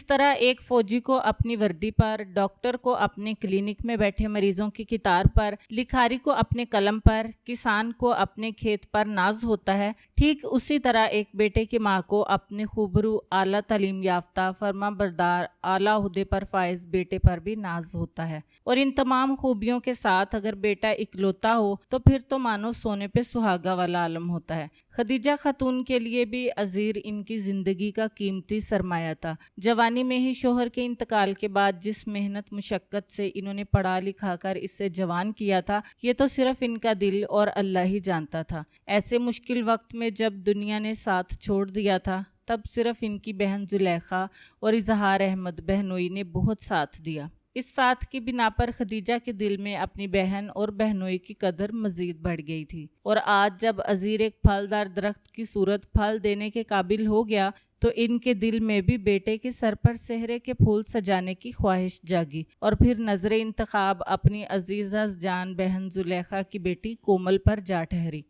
طرح ایک فوجی کو اپنی وردی پر، ڈاکٹر کو اپنے کلینک میں بیٹھے مریضوں کی قطار پر، لکھاری کو اپنے قلم پر، کسان کو اپنے کھیت پر ناز ہوتا ہے، ٹھیک اسی طرح ایک بیٹے کی ماں کو اپنے خوبرو، اعلیٰ تعلیم یافتہ، فرما بردار، اعلیٰ عہدے پر فائز بیٹے پر بھی ناز ہوتا ہے۔ اور ان تمام خوبیوں کے ساتھ اگر بیٹا اکلوتا ہو تو پھر تو مانو سونے پہ سہاگا والا عالم ہوتا ہے۔ خدیجہ خاتون کے لیے بھی عزیر ان کی زندگی کا قیمتی سرمایہ تھا۔ جوانی میں ہی شوہر کے انتقال کے بعد جس محنت مشقت سے انہوں نے پڑھا لکھا کر اسے جوان کیا تھا، یہ تو صرف ان کا دل اور اللہ ہی جانتا تھا۔ ایسے مشکل وقت میں جب دنیا نے ساتھ چھوڑ دیا تھا، تب صرف ان کی بہن زلیخا اور اظہار احمد بہنوئی نے بہت ساتھ دیا۔ اس ساتھ کی بنا پر خدیجہ کے دل میں اپنی بہن اور بہنوئی کی قدر مزید بڑھ گئی تھی، اور آج جب عزیر ایک پھلدار درخت کی صورت پھل دینے کے قابل ہو گیا تو ان کے دل میں بھی بیٹے کے سر پر سہرے کے پھول سجانے کی خواہش جاگی، اور پھر نظر انتخاب اپنی عزیزہ جان بہن زلیخا کی بیٹی کومل پر جا ٹھہری۔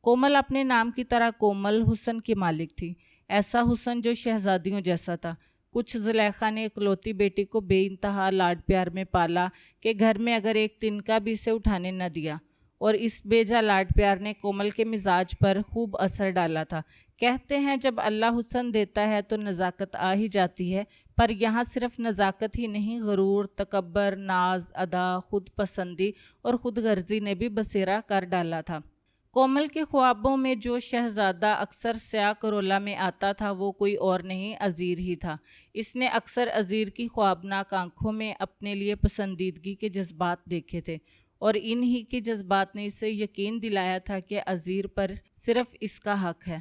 کومل اپنے نام کی طرح کومل حسن کی مالک تھی، ایسا حسن جو شہزادیوں جیسا تھا۔ کچھ زلیخا نے اکلوتی بیٹی کو بے انتہا لاڈ پیار میں پالا کہ گھر میں اگر ایک تنکا بھی اسے اٹھانے نہ دیا، اور اس بیجا لاڈ پیار نے کومل کے مزاج پر خوب اثر ڈالا تھا۔ کہتے ہیں جب اللہ حسن دیتا ہے تو نزاکت آ ہی جاتی ہے، پر یہاں صرف نزاکت ہی نہیں، غرور، تکبر، ناز، ادا، خود پسندی اور خود غرضی نے بھی بسیرا کر ڈالا تھا۔ کومل کے خوابوں میں جو شہزادہ اکثر سیاہ کرولا میں آتا تھا وہ کوئی اور نہیں، عزیر ہی تھا۔ اس نے اکثر عزیر کی خوابناک آنکھوں میں اپنے لیے پسندیدگی کے جذبات دیکھے تھے، اور انہی کے جذبات نے اسے یقین دلایا تھا کہ عزیر پر صرف اس کا حق ہے۔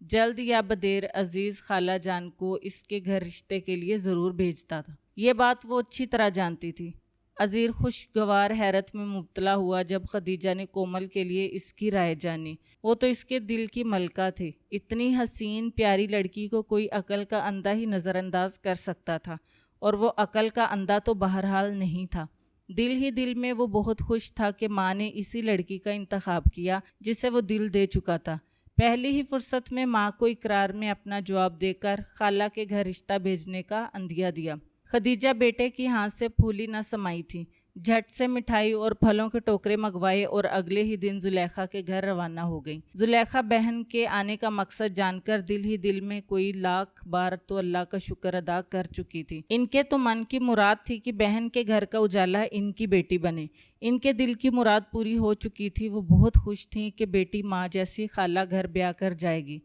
جلد یا بدیر عزیز خالہ جان کو اس کے گھر رشتے کے لیے ضرور بھیجتا تھا، یہ بات وہ اچھی طرح جانتی تھی۔ عزیر خوشگوار حیرت میں مبتلا ہوا جب خدیجہ نے کومل کے لیے اس کی رائے جانی۔ وہ تو اس کے دل کی ملکہ تھی، اتنی حسین پیاری لڑکی کو کوئی عقل کا اندھا ہی نظر انداز کر سکتا تھا، اور وہ عقل کا اندھا تو بہرحال نہیں تھا۔ دل ہی دل میں وہ بہت خوش تھا کہ ماں نے اسی لڑکی کا انتخاب کیا جسے وہ دل دے چکا تھا۔ پہلی ہی فرصت میں ماں کو اقرار میں اپنا جواب دے کر خالہ کے گھر رشتہ بھیجنے کا عندیہ دیا۔ خدیجہ بیٹے کی ہاتھ سے پھولی نہ سمائی تھی، جھٹ سے مٹھائی اور پھلوں کے ٹوکرے منگوائے اور اگلے ہی دن زلیخا کے گھر روانہ ہو گئی۔ زلیخا بہن کے آنے کا مقصد جان کر دل ہی دل میں کوئی لاکھ بار تو اللہ کا شکر ادا کر چکی تھی۔ ان کے تو من کی مراد تھی کہ بہن کے گھر کا اجالا ان کی بیٹی بنے۔ ان کے دل کی مراد پوری ہو چکی تھی، وہ بہت خوش تھیں کہ بیٹی ماں جیسی خالہ گھر بیاہ کر جائے گی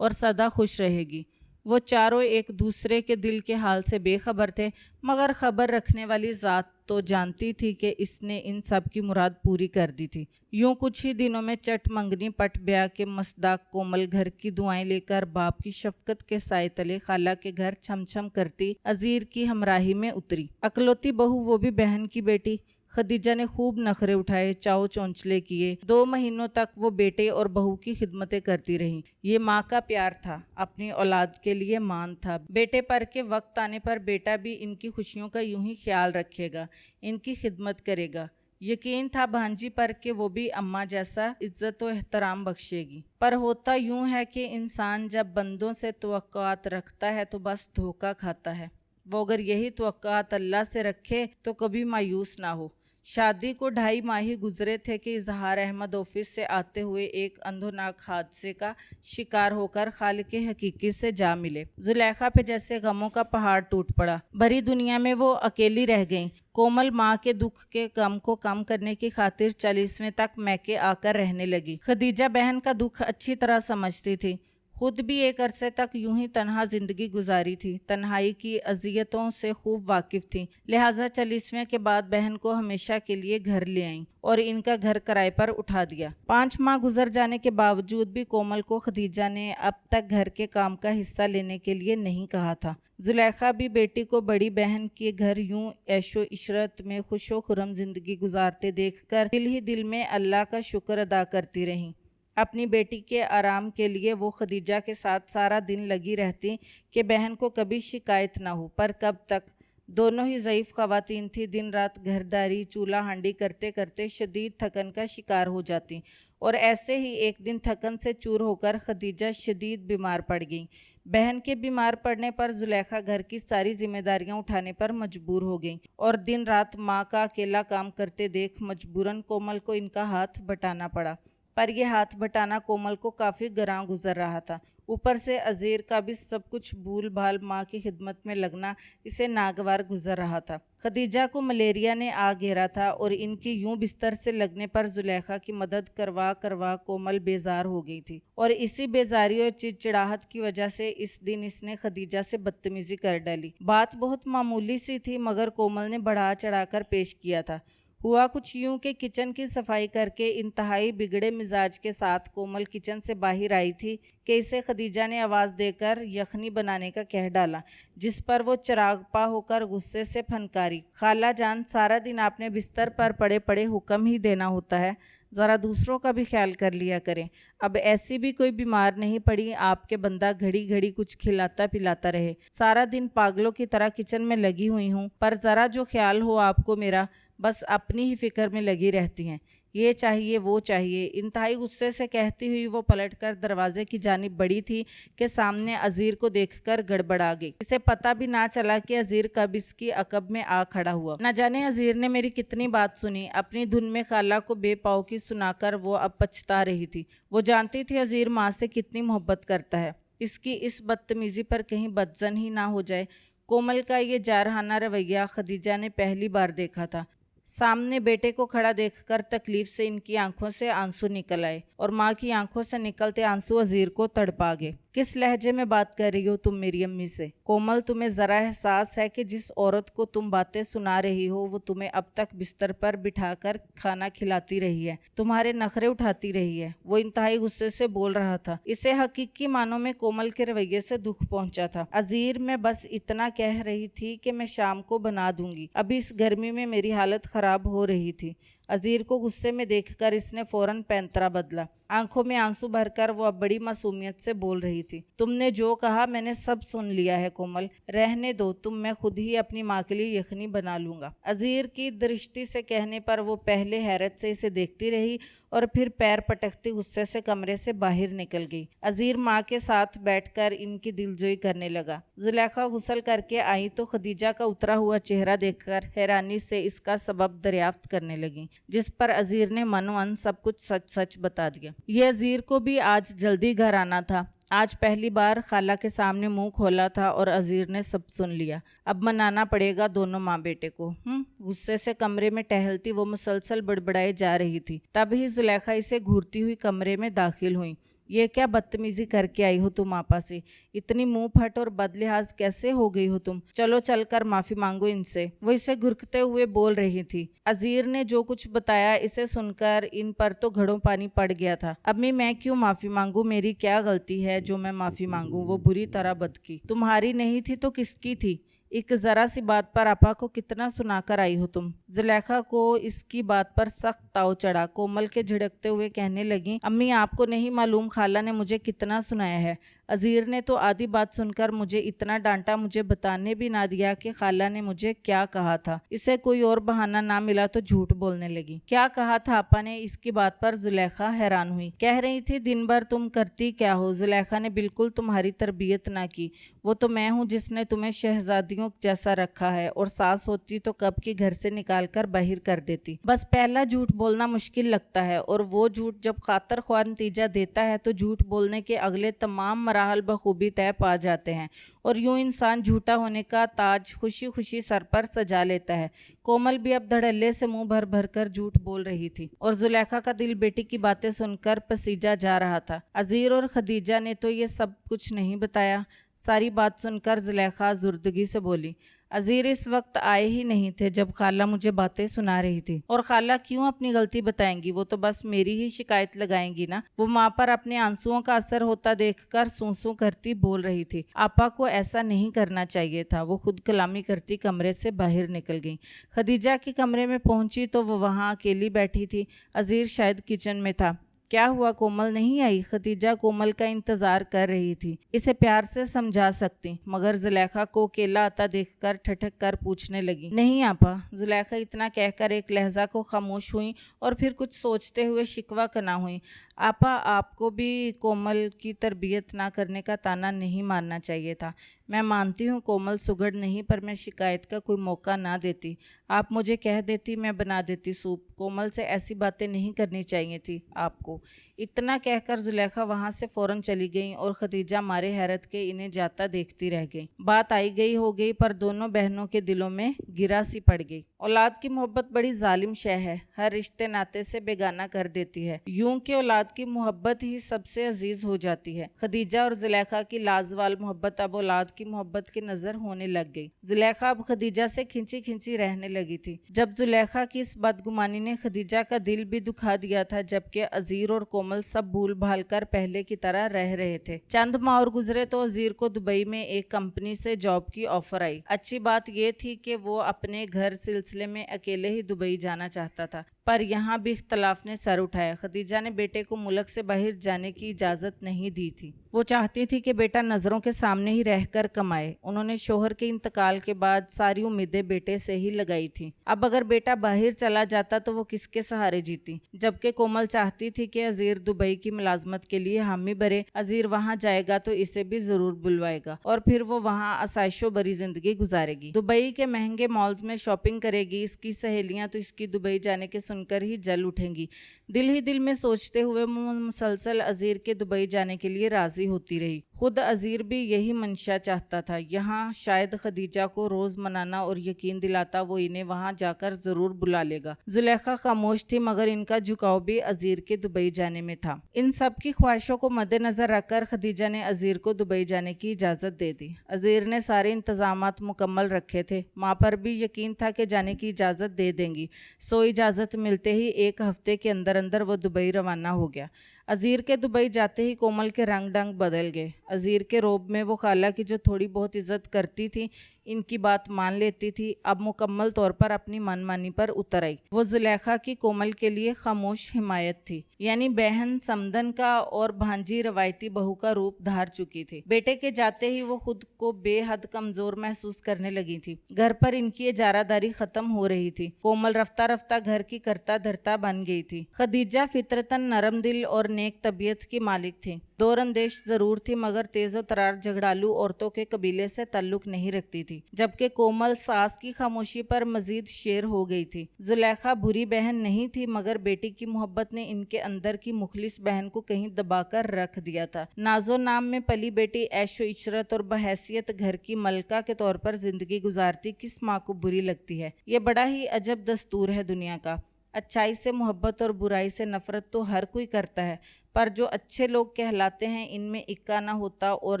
اور سدا خوش رہے گی۔ وہ چاروں ایک دوسرے کے دل کے حال سے بے خبر تھے، مگر خبر رکھنے والی ذات تو جانتی تھی کہ اس نے ان سب کی مراد پوری کر دی تھی۔ یوں کچھ ہی دنوں میں چٹ منگنی پٹ بیاہ کے مصداق کومل گھر کی دعائیں لے کر باپ کی شفقت کے سائے تلے خالہ کے گھر چھم چھم کرتی عزیر کی ہمراہی میں اتری۔ اکلوتی بہو، وہ بھی بہن کی بیٹی۔ خدیجہ نے خوب نخرے اٹھائے، چاؤ چونچلے کیے۔ 2 مہینوں تک وہ بیٹے اور بہو کی خدمتیں کرتی رہیں۔ یہ ماں کا پیار تھا، اپنی اولاد کے لیے مان تھا۔ بیٹے پر کے وقت آنے پر بیٹا بھی ان کی خوشیوں کا یوں ہی خیال رکھے گا، ان کی خدمت کرے گا۔ یقین تھا بھانجی پر کہ وہ بھی اماں جیسا عزت و احترام بخشے گی۔ پر ہوتا یوں ہے کہ انسان جب بندوں سے توقعات رکھتا ہے تو بس دھوکہ کھاتا ہے۔ وہ اگر یہی توقعات اللہ سے رکھے تو کبھی مایوس نہ ہو۔ شادی کو 2.5 ماہ ہی گزرے تھے کہ اظہار احمد آفس سے آتے ہوئے ایک اندھوناک حادثے کا شکار ہو کر خالق حقیقی سے جا ملے۔ زلیخا پہ جیسے غموں کا پہاڑ ٹوٹ پڑا، بھری دنیا میں وہ اکیلی رہ گئیں۔ کومل ماں کے دکھ کے غم کو کم کرنے کی خاطر 40ویں تک میکے آ کر رہنے لگی۔ خدیجہ بہن کا دکھ اچھی طرح سمجھتی تھی، خود بھی ایک عرصے تک یوں ہی تنہا زندگی گزاری تھی، تنہائی کی اذیتوں سے خوب واقف تھی، لہٰذا 40ویں کے بعد بہن کو ہمیشہ کے لیے گھر لے آئیں اور ان کا گھر کرائے پر اٹھا دیا۔ 5 ماہ گزر جانے کے باوجود بھی کومل کو خدیجہ نے اب تک گھر کے کام کا حصہ لینے کے لیے نہیں کہا تھا۔ زلیخا بھی بیٹی کو بڑی بہن کے گھر یوں عیش و عشرت میں خوش و خرم زندگی گزارتے دیکھ کر دل ہی دل میں اللہ کا شکر ادا کرتی رہیں۔ اپنی بیٹی کے آرام کے لیے وہ خدیجہ کے ساتھ سارا دن لگی رہتی کہ بہن کو کبھی شکایت نہ ہو، پر کب تک؟ دونوں ہی ضعیف خواتین تھیں، دن رات گھرداری چولہا ہانڈی کرتے کرتے شدید تھکن کا شکار ہو جاتی، اور ایسے ہی ایک دن تھکن سے چور ہو کر خدیجہ شدید بیمار پڑ گئیں۔ बहन के बीमार पड़ने पर जुलेखा घर की सारी जिम्मेदारियां उठाने पर मजबूर हो गई और दिन रात माँ का अकेला काम करते देख मजबूरन कोमल को इनका हाथ बटाना पड़ा। पर यह हाथ बटाना कोमल को काफ़ी ग्रां गुजर रहा था। ऊपर से अजीर का भी सब कुछ भूल भाल माँ की खिदमत में लगना इसे नागवार गुजर रहा था। खदीजा को मलेरिया ने आ घेरा था और इनकी यूं बिस्तर से लगने पर जुलेखा की मदद करवा करवा कोमल बेजार हो गई थी और इसी बेजारी और चिड़चिड़ाहट की वजह से इस दिन इसने खदीजा से बदतमीजी कर डाली। बात बहुत मामूली सी थी मगर कोमल ने बढ़ा चढ़ाकर पेश किया था। हुआ कुछ यूं कि किचन की सफाई करके इंतहाई बिगड़े मिजाज के साथ कोमल किचन से बाहर आई थी कि इसे खदीजा ने आवाज़ देकर यखनी बनाने का कह डाला, जिस पर वो चिरागपा होकर गुस्से से फनकारी, खाला जान, सारा दिन आपने बिस्तर पर पड़े पड़े हुक्म ही देना होता है, ज़रा दूसरों का भी ख्याल कर लिया करें। अब ऐसी भी कोई बीमार नहीं पड़ी आपके बंदा घड़ी घड़ी कुछ खिलाता पिलाता रहे। सारा दिन पागलों की तरह किचन में लगी हुई हूँ, पर ज़रा जो ख्याल हो आपको मेरा, बस अपनी ही फिक्र में लगी रहती हैं। ये चाहिए वो चाहिए। इंतहाई गुस्से से कहती हुई वो पलटकर दरवाजे की जानिब बढ़ी थी कि सामने अजीर को देखकर गड़बड़ा गई। इसे पता भी ना चला कि अजीर कब इसकी अकब में आ खड़ा हुआ। न जाने अजीर ने मेरी कितनी बात सुनी। अपनी धुन में खाला को बेपाव की सुनाकर वो अब पछता रही थी। वो जानती थी अजीर माँ से कितनी मोहब्बत करता है। इसकी इस बदतमीजी पर कहीं बदजन ही ना हो जाए। कोमल का ये जारहाना रवैया खदीजा ने पहली बार देखा था। सामने बेटे को खड़ा देखकर तकलीफ से इनकी आंखों से आंसू निकल आए और माँ की आंखों से निकलते आंसू अजीर को तड़पा गए। किस लहजे में बात कर रही हो तुम मेरी अम्मी से? कोमल, तुम्हें ज़रा एहसास है कि जिस औरत को तुम बातें सुना रही हो वो तुम्हें अब तक बिस्तर पर बिठाकर खाना खिलाती रही है, तुम्हारे नखरे उठाती रही है। वो इंतहाई गुस्से से बोल रहा था। इसे हकीकी मानों में कोमल के रवैये से दुख पहुंचा था। अजीर, मैं बस इतना कह रही थी कि मैं शाम को बना दूंगी, अभी इस गर्मी में मेरी हालत खराब हो रही थी। अजीर को गुस्से में देखकर इसने फौरन पैंतरा बदला। आंखों में आंसू भरकर वो अब बड़ी मासूमियत से बोल रही थी। तुमने जो कहा मैंने सब सुन लिया है कोमल, रहने दो तुम, मैं खुद ही अपनी माँ के लिए यखनी बना लूंगा। अजीर की दृष्टि से कहने पर वो पहले हैरत से इसे देखती रही और फिर पैर पटकती गुस्से से कमरे से बाहर निकल गई। अजीर माँ के साथ बैठकर इनकी दिलजोई करने लगा। जुलेखा गुस्ल करके आई तो खदीजा का उतरा हुआ चेहरा देखकर हैरानी से इसका सबब दरियाफ्त करने लगी, जिस पर अजीर ने मनोअन सब कुछ सच सच बता दिया। ये अजीर को भी आज जल्दी घर आना था। आज पहली बार खाला के सामने मुंह खोला था और अजीर ने सब सुन लिया। अब मनाना पड़ेगा दोनों माँ बेटे को। गुस्से से कमरे में टहलती वो मुसलसल बड़बड़ाए जा रही थी। तभी जुलेखा इसे घूरती हुई कमरे में दाखिल हुई। ये क्या बदतमीजी करके आई हो तुम आपा से? इतनी मुंह फट और बदलिहाज कैसे हो गई हो तुम? चलो चलकर माफी मांगो इनसे। वो इसे घुरकते हुए बोल रही थी। अजीर ने जो कुछ बताया इसे सुनकर इन पर तो घड़ों पानी पड़ गया था। अम्मी, मैं क्यों माफी मांगू? मेरी क्या गलती है जो मैं माफी मांगू? वो बुरी तरह बदकी। तुम्हारी नहीं थी तो किसकी थी? एक जरा सी बात पर आपा को कितना सुनाकर आई हो तुम? जुलेखा को इसकी बात पर सख्त ताव चढ़ा। कोमल के झिड़कते हुए कहने लगी, अम्मी आपको नहीं मालूम खाला ने मुझे कितना सुनाया है। अजीर ने तो आधी बात सुनकर मुझे इतना डांटा, मुझे बताने भी ना दिया कि खाला ने मुझे क्या कहा था। इसे कोई और बहाना ना मिला तो झूठ बोलने लगी। क्या कहा था आपा ने? इसकी बात पर जुलेखा हैरान हुई। कह रही थी दिन भर तुम करती क्या हो? जुलेखा ने बिल्कुल तुम्हारी तरबियत ना की। वो तो मैं हूँ जिसने तुम्हें शहजादियों जैसा रखा है, और सास होती तो कब की घर से निकाल कर बाहर कर देती। बस पहला झूठ बोलना मुश्किल लगता है, और वो झूठ जब खातर ख्वाह नतीजा देता है तो झूठ बोलने के अगले तमाम मराहल बखूबी तय पा जाते हैं, और यूं इंसान झूठा होने का ताज खुशी खुशी सर पर सजा लेता है। कोमल भी अब धड़ल्ले से मुंह भर भर कर झूठ बोल रही थी, और जुलेखा का दिल बेटी की बातें सुनकर पसीजा जा रहा था। अजीर और खदीजा ने तो ये सब कुछ नहीं बताया। सारी बात सुनकर जुलेखा जुर्दगी से बोली, अजीर इस वक्त आए ही नहीं थे जब खाला मुझे बातें सुना रही थी। और खाला क्यों अपनी गलती बताएंगी? वो तो बस मेरी ही शिकायत लगाएंगी ना। वो माँ पर अपने आंसुओं का असर होता देखकर सूसू करती बोल रही थी। आपा को ऐसा नहीं करना चाहिए था। वो खुद कलामी करती कमरे से बाहर निकल गई। खदीजा के कमरे में पहुंची तो वो वहाँ अकेली बैठी थी। अजीर शायद किचन में था। क्या हुआ, कोमल नहीं आई? खदीजा कोमल का इंतजार कर रही थी। इसे प्यार से समझा सकती, मगर जुलेखा को अकेला आता देखकर ठठक कर पूछने लगी, नहीं आपा। जुलेखा इतना कहकर एक लहजा को खामोश हुई और फिर कुछ सोचते हुए शिकवा कना हुई, आपा, आपको भी कोमल की तरबियत ना करने का ताना नहीं मारना चाहिए था। मैं मानती हूँ कोमल सुघड़ नहीं, पर मैं शिकायत का कोई मौका ना देती। आप मुझे कह देती, मैं बना देती सूप। कोमल से ऐसी बातें नहीं करनी चाहिए थी आपको। इतना कहकर जुलेखा वहाँ से फौरन चली गई और खदीजा मारे हैरत के इन्हें जाता देखती रह गई। बात आई गई हो गई, पर दोनों बहनों के दिलों में गिरा सी पड़ गई। औलाद की मोहब्बत बड़ी जालिम शय है, हर रिश्ते नाते से बेगाना कर देती है। यूं कि औलाद की मोहब्बत ही सबसे अजीज हो जाती है। खदीजा और जुलेखा की लाजवाल मोहब्बत अब औलाद की मोहब्बत की नजर होने लग गई। जुलेखा अब खदीजा से खिंची खिंची रहने लगी थी। जब जुलेखा की इस बदगुमानी ने खदीजा का दिल भी दुखा दिया था, जबकि अजीर और कोमल सब भूल भाल कर पहले की तरह रह रहे थे। चंद माह और गुजरे तो अजीर को दुबई में एक कंपनी से जॉब की ऑफर आई। अच्छी बात यह थी कि वो अपने घर सिलसिले में अकेले ही दुबई जाना चाहता था, पर यहाँ भी इख्तलाफ ने सर उठाया। खदीजा ने बेटे को मुल्क से बाहर जाने की इजाज़त नहीं दी थी। वो चाहती थी कि बेटा नज़रों के सामने ही रहकर कमाए। उन्होंने शोहर के इंतकाल के बाद सारी उम्मीदें बेटे से ही लगाई थी। अब अगर बेटा बाहर चला जाता तो वो किसके सहारे जीती, जबकि कोमल चाहती थी कि अजीर दुबई की मुलाजमत के लिए हामी भरे। अजीर वहाँ जाएगा तो इसे भी ज़रूर बुलवाएगा और फिर वो वहाँ आसाइशो भरी जिंदगी गुजारेगी। दुबई के महंगे मॉल्स में शॉपिंग करेगी। इसकी सहेलियाँ तो इसकी दुबई जाने के सुनकर ही जल उठेंगी। दिल ही दिल में सोचते हुए मुसलसल अजीर के दुबई जाने के लिए राजी होती रही। खुद अजीर भी यही मंशा चाहता था। यहाँ शायद खदीजा को रोज मनाना और यकीन दिलाता वो इन्हें वहाँ जाकर जरूर बुला लेगा। जुलेखा खामोश थी, मगर इनका झुकाव भी अजीर के दुबई जाने में था। इन सब की ख्वाहिशों को मद्देनजर रखकर खदीजा ने अजीर को दुबई जाने की इजाजत दे दी। अजीर ने सारे इंतजामात मुकम्मल रखे थे। माँ पर भी यकीन था कि जाने की इजाजत दे देंगी। सो इजाजत मिलते ही एक हफ्ते के अंदर अंदर वो दुबई रवाना हो गया। अजीर के दुबई जाते ही कोमल के रंग ढंग बदल गए। अजीर के रोब में वो खाला की जो थोड़ी बहुत इज्जत करती थी, इनकी बात मान लेती थी, अब मुकम्मल तौर पर अपनी मनमानी पर उतर आई। वो जुलेखा की कोमल के लिए खामोश हिमायत थी, यानी बहन समदन का और भांजी रवायती बहू का रूप धार चुकी थी। बेटे के जाते ही वो खुद को बेहद कमजोर महसूस करने लगी थी। घर पर इनकी इजारादारी खत्म हो रही थी। कोमल रफ्ता रफ्ता घर की करता धरता बन गई थी। खदीजा फितरतन नरम दिल और नेक तबीयत की मालिक थी। दौरंदेश जरूर थी, मगर तेजो तरार झगड़ालू औरतों के कबीले से ताल्लुक नहीं रखती थी। जबकि कोमल सास की खामोशी पर मजीद शेर हो गई थी। जुलेखा बुरी बहन नहीं थी, मगर बेटी की मोहब्बत ने इनके अंदर की मुखलिस बहन को कहीं दबाकर रख दिया था। नाजो नाम में पली बेटी ऐशो इशरत और बहैसियत घर की मलका के तौर पर जिंदगी गुजारती किस माँ को बुरी लगती है। ये बड़ा ही अजब दस्तूर है दुनिया का। अच्छाई से मोहब्बत और बुराई से नफरत तो हर कोई करता है, पर जो अच्छे लोग कहलाते हैं इनमें इक्का ना होता, और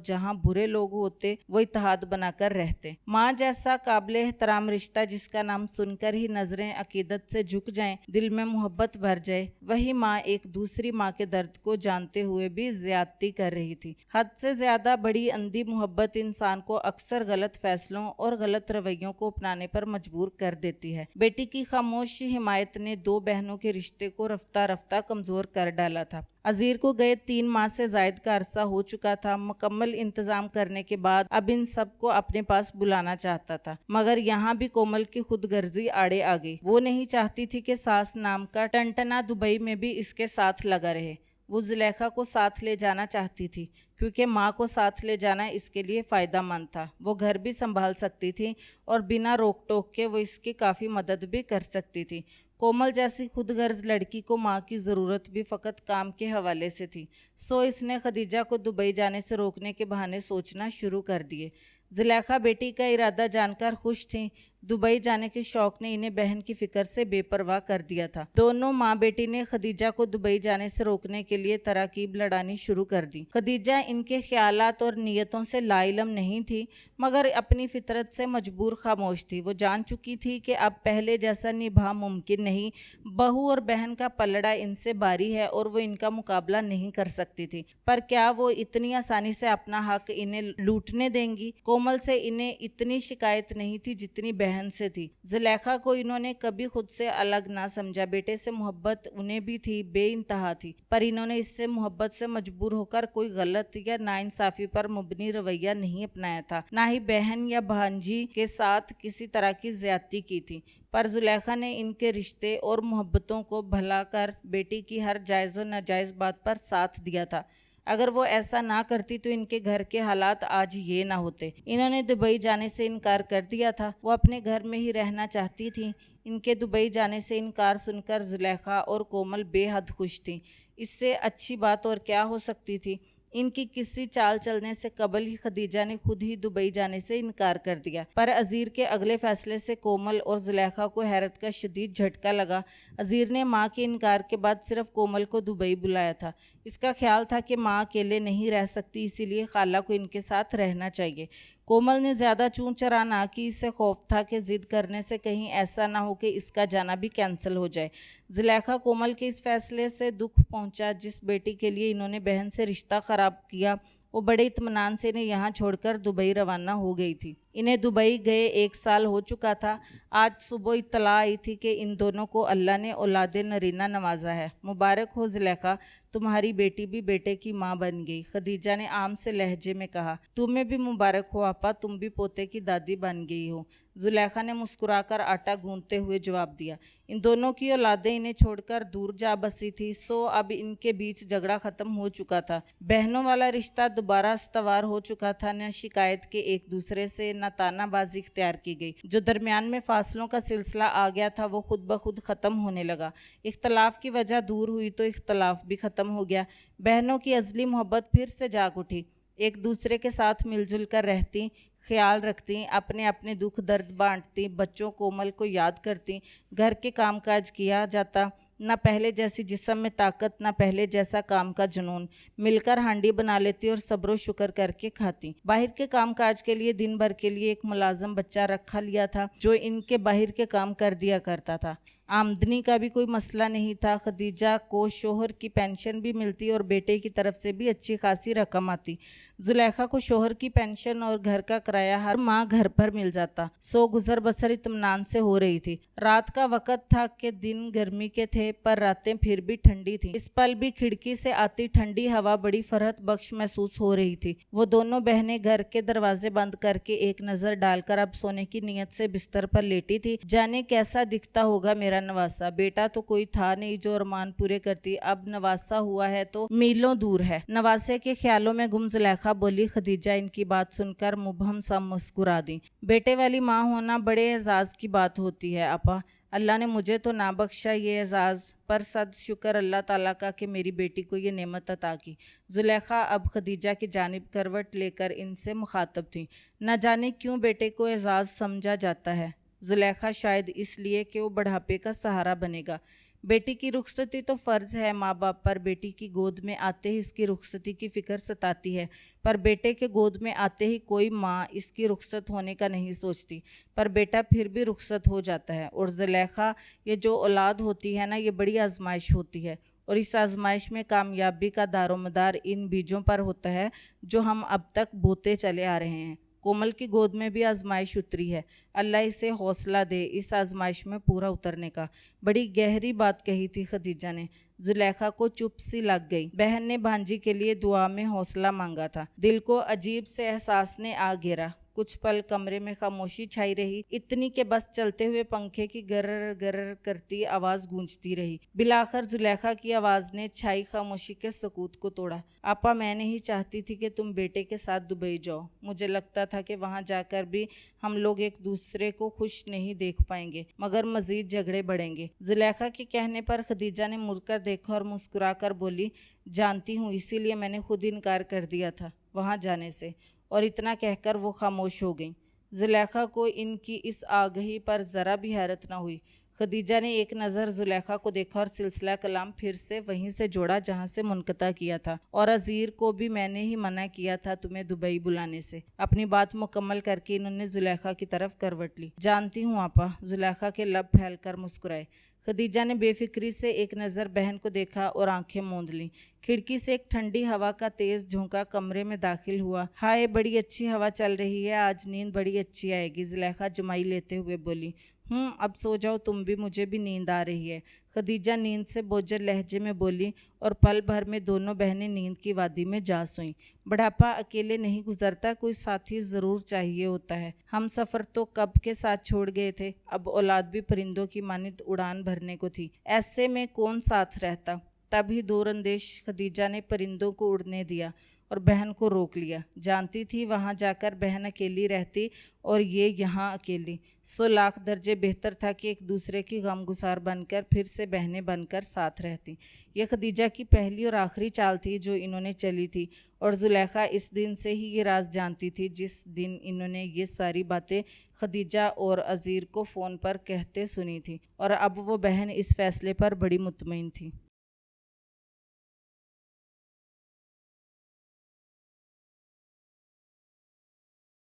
जहाँ बुरे लोग होते वो इत्तेहाद बनाकर रहते। माँ जैसा काबिले एहतराम रिश्ता जिसका नाम सुनकर ही नजरें अकीदत से झुक जाएं, दिल में मोहब्बत भर जाए, वही माँ एक दूसरी माँ के दर्द को जानते हुए भी ज्यादती कर रही थी। हद से ज्यादा बड़ी अंधी मोहब्बत इंसान को अक्सर गलत फैसलों और गलत रवैयों को अपनाने पर मजबूर कर देती है। बेटी की खामोश हिमायत ने दो बहनों के रिश्ते को रफ्ता रफ्ता कमजोर कर डाला था। अजीर को गए 3 माह से जायद का अरसा हो चुका था। मुकम्मल इंतजाम करने के बाद अब इन सबको अपने पास बुलाना चाहता था, मगर यहाँ भी कोमल की खुदगर्जी आड़े आ गई। वो नहीं चाहती थी कि सास नाम का टंटना दुबई में भी इसके साथ लगा रहे। वो जुलेखा को साथ ले जाना चाहती थी, क्योंकि माँ को साथ ले जाना इसके लिए फ़ायदा मंद था। वो घर भी संभाल सकती थी और बिना रोक टोक के वो इसकी काफ़ी मदद भी कर सकती थी। कोमल जैसी खुदगर्ज लड़की को माँ की ज़रूरत भी फ़कत काम के हवाले से थी। सो इसने खदीजा को दुबई जाने से रोकने के बहाने सोचना शुरू कर दिए। जुलेखा बेटी का इरादा जानकर खुश थी। दुबई जाने के शौक ने इन्हें बहन की फिक्र से बेपरवाह कर दिया था। दोनों माँ बेटी ने खदीजा को दुबई जाने से रोकने के लिए तराकीब लड़ानी शुरू कर दी। खदीजा इनके ख्यालात और नीयतों से लाइलम नहीं थी, मगर अपनी फितरत से मजबूर खामोश थी। वो जान चुकी थी कि अब पहले जैसा निभा मुमकिन नहीं। बहू और बहन का पलड़ा इनसे भारी है और वो इनका मुकाबला नहीं कर सकती थी, पर क्या वो इतनी आसानी से अपना हक इन्हें लूटने देंगी? कोमल से इन्हें इतनी शिकायत नहीं थी जितनी बहन से थी। जुलेखा को इन्होंने कभी खुद से अलग ना समझा। बेटे से मोहब्बत उन्हें भी थी, बेइंतहा थी, पर इन्होंने इससे मोहब्बत से मजबूर होकर कोई गलत या नाइंसाफी पर मुबनी रवैया नहीं अपनाया था, ना ही बहन या भांजी के साथ किसी तरह की ज्यादती की थी। पर जुलेखा ने इनके रिश्ते और मोहब्बतों को भला कर बेटी की हर जायज़ और नाजायज़ बात पर साथ दिया था। अगर वो ऐसा ना करती तो इनके घर के हालात आज ये ना होते। इन्होंने दुबई जाने से इनकार कर दिया था, वो अपने घर में ही रहना चाहती थी। इनके दुबई जाने से इनकार सुनकर जुलेखा और कोमल बेहद खुश थीं। इससे अच्छी बात और क्या हो सकती थी। इनकी किसी चाल चलने से कबल ही खदीजा ने खुद ही दुबई जाने से इनकार कर दिया। पर अजीर के अगले फैसले से कोमल और जुलेखा को हैरत का शदीद झटका लगा। अजीर ने माँ के इनकार के बाद सिर्फ कोमल को दुबई बुलाया था। इसका ख्याल था कि माँ अकेले नहीं रह सकती, इसीलिए खाला को इनके साथ रहना चाहिए। कोमल ने ज़्यादा चूं चरा ना की। इसे खौफ था कि ज़िद करने से कहीं ऐसा ना हो कि इसका जाना भी कैंसिल हो जाए। जुलेखा कोमल के इस फैसले से दुख पहुंचा। जिस बेटी के लिए इन्होंने बहन से रिश्ता ख़राब किया, वो बड़े इत्मीनान से इन्हें यहाँ छोड़कर दुबई रवाना हो गई थी। इन्हें दुबई गए 1 साल हो चुका था। आज सुबह इत्तला आई थी कि इन दोनों को अल्लाह ने औलादे नरीना नवाजा है। मुबारक हो जुलेखा, तुम्हारी बेटी भी बेटे की माँ बन गई। खदीजा ने आम से लहजे में कहा। तुम्हें भी मुबारक हो आपा, तुम भी पोते की दादी बन गई हो। जुलेखा ने मुस्कुराकर आटा गूंथते हुए जवाब दिया। इन दोनों की औलादें इन्हें छोड़कर दूर जा बसी थी, सो अब इनके बीच झगड़ा खत्म हो चुका था। बहनों वाला रिश्ता दोबारा इस्तवार हो चुका था। न शिकायत के एक दूसरे से, न तानाबाजी इख्तियार की गई। जो दरमियान में फासलों का सिलसिला आ गया था, वो खुद ब खुद ख़त्म होने लगा। इख्तलाफ की वजह दूर हुई तो इख्तलाफ भी ख़त्म हो गया। बहनों की अज़ली मोहब्बत फिर से जाग उठी। एक दूसरे के साथ मिलजुल कर रहती, ख्याल रखती, अपने अपने दुख दर्द बांटती, बच्चों कोमल को याद करती। घर के कामकाज किया जाता, न पहले जैसी जिस्म में ताकत, न पहले जैसा काम का जुनून। मिलकर हांडी बना लेती और सब्र शुक्र करके खाती। बाहर के कामकाज के लिए दिन भर के लिए एक मुलाजम बच्चा रखा लिया था, जो इनके बाहर के काम कर दिया करता था। आमदनी का भी कोई मसला नहीं था। खदीजा को शोहर की पेंशन भी मिलती और बेटे की तरफ से भी अच्छी खासी रकम आती। जुलेखा को शोहर की पेंशन और घर का किराया हर माह घर पर मिल जाता, सो गुजर बसर इत्मीनान से हो रही थी। रात का वक़्त था कि दिन गर्मी के थे, पर रातें फिर भी ठंडी थीं। इस पल भी खिड़की से आती ठंडी हवा बड़ी फरहत बख्श महसूस हो रही थी। वो दोनों बहनें घर के दरवाजे बंद करके एक नज़र डालकर अब सोने की नीयत से बिस्तर पर लेटी थी। जाने कैसा दिखता होगा मेरा नवासा। बेटा तो कोई था नहीं जो अरमान पूरे करती, अब नवासा हुआ है तो मीलों दूर है। नवासे के ख्यालों में गुम जुलेखा बोली। खदीजा इनकी बात सुनकर मुबहम सा मुस्कुरा दी। बेटे वाली माँ होना बड़े एजाज की बात होती है आपा। अल्लाह ने मुझे तो ना बख्शा ये एजाज़, पर सद शुक्र अल्लाह ताला का कि मेरी बेटी को ये नेमत अता की। जुलेखा अब खदीजा की जानिब करवट लेकर इनसे मुखातब थी। न जाने क्यों बेटे को एजाज़ समझा जाता है। जुलेखा शायद इसलिए कि वो बुढ़ापे का सहारा बनेगा। बेटी की रुखसती तो फ़र्ज़ है माँ बाप पर। बेटी की गोद में आते ही इसकी रुखसती की फ़िक्र सताती है, पर बेटे के गोद में आते ही कोई माँ इसकी रुखसत होने का नहीं सोचती। पर बेटा फिर भी रुखसत हो जाता है। और जुलेखा, ये जो औलाद होती है ना, ये बड़ी आजमाइश होती है, और इस आजमाइश में कामयाबी का दारोमदार इन बीजों पर होता है जो हम अब तक बोते चले आ रहे हैं। कोमल की गोद में भी आजमाइश उतरी है। अल्लाह इसे हौसला दे इस आजमाइश में पूरा उतरने का। बड़ी गहरी बात कही थी खदीजा ने। जुलेखा को चुप सी लग गई। बहन ने भांजी के लिए दुआ में हौसला मांगा था। दिल को अजीब से एहसास ने आ घेरा। कुछ पल कमरे में खामोशी छाई रही, इतनी के बस चलते हुए पंखे की गरर गरर करती आवाज़ गूंजती रही। बिलाखर जुलेखा की आवाज़ ने छाई खामोशी के सकूत को तोड़ा। आपा, मैं नहीं चाहती थी कि तुम बेटे के साथ दुबई जाओ। मुझे लगता था कि वहाँ जाकर भी हम लोग एक दूसरे को खुश नहीं देख पाएंगे, मगर मज़ीद झगड़े बढ़ेंगे। जुलेखा के कहने पर खदीजा ने मुड़कर देखा और मुस्कुरा कर बोली, जानती हूँ, इसीलिए मैंने खुद इनकार कर दिया था वहाँ जाने से। और इतना कहकर वो खामोश हो गई। जुलेखा को इनकी इस आगही पर ज़रा भी हैरत न हुई। खदीजा ने एक नज़र जुलेखा को देखा और सिलसिला कलाम फिर से वहीं से जोड़ा जहाँ से मुनक़ता किया था। और अज़ीर को भी मैंने ही मना किया था तुम्हें दुबई बुलाने से। अपनी बात मुकम्मल करके इन्होंने जुलेखा की तरफ करवट ली। जानती हूँ आपा। जुलेखा के लब फैल कर मुस्कुराए। खदीजा ने बेफिक्री से एक नज़र बहन को देखा और आंखें मूंद लीं। खिड़की से एक ठंडी हवा का तेज झोंका कमरे में दाखिल हुआ। हाय, बड़ी अच्छी हवा चल रही है, आज नींद बड़ी अच्छी आएगी, जुलेखा जमाई लेते हुए बोली। अब सो जाओ तुम भी, मुझे भी नींद आ रही है, खदीजा नींद से बोझल लहजे में बोली। और पल भर में दोनों बहनें नींद की वादी में जा सोईं। बुढ़ापा अकेले नहीं गुजरता, कोई साथी ज़रूर चाहिए होता है। हम सफ़र तो कब के साथ छोड़ गए थे, अब औलाद भी परिंदों की मानित उड़ान भरने को थी, ऐसे में कौन साथ रहता। तभी दूरअंदेश खदीजा ने परिंदों को उड़ने दिया और बहन को रोक लिया। जानती थी वहाँ जाकर बहन अकेली रहती और ये यहाँ अकेली। 100 लाख दर्जे बेहतर था कि एक दूसरे की गमगुसार बनकर फिर से बहनें बनकर साथ रहती। यह खदीजा की पहली और आखिरी चाल थी जो इन्होंने चली थी, और जुलेखा इस दिन से ही ये राज जानती थी जिस दिन इन्होंने ये सारी बातें खदीजा और अज़ीर को फ़ोन पर कहते सुनी थी, और अब वो बहन इस फैसले पर बड़ी मुतमईन थी।